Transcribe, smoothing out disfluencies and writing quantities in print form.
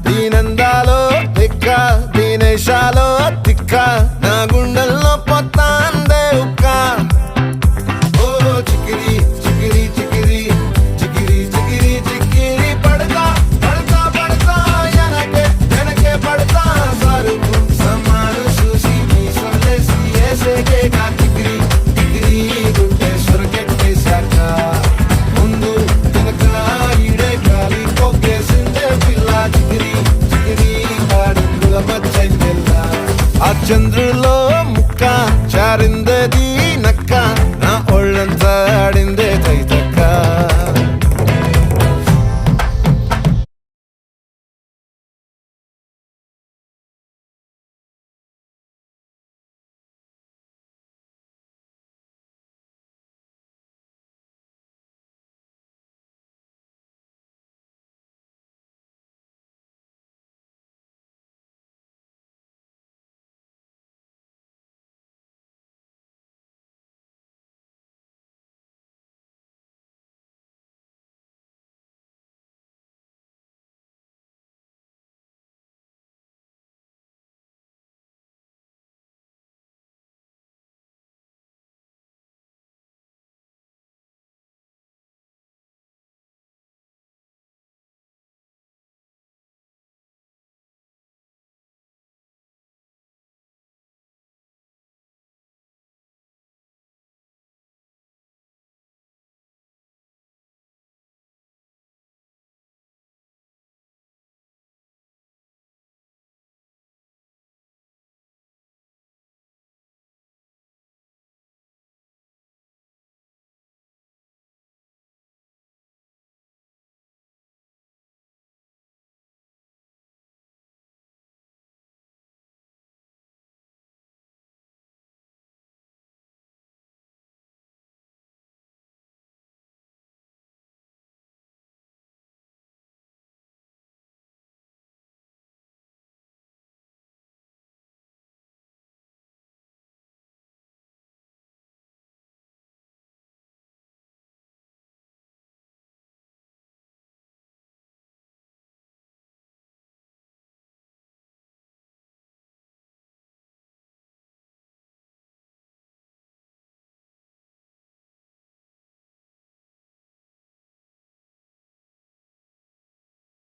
దీనందాలో తిక్క దీనేశాలో తిక్క నా గుండెల్లో పొత్తాందే ఉక్క ఓ చికిరి చికిరి చికిరి చికిరి చికిరి చికిరి పడతా పడతా పడతా వెనకే వెనకే పడతా సరుకు సమాను చూసి మీ సొల్లేసి ఏసేకే కా చికిరి చికిరి గుండె సొరకెట్టేశాక ముందు వెనక ఈడే గాలి కొక్కేసిందే పిల్ల చికిరి చికిరి ఆడుగుల మచ్చ పిల్ల ఆ చంద్రుల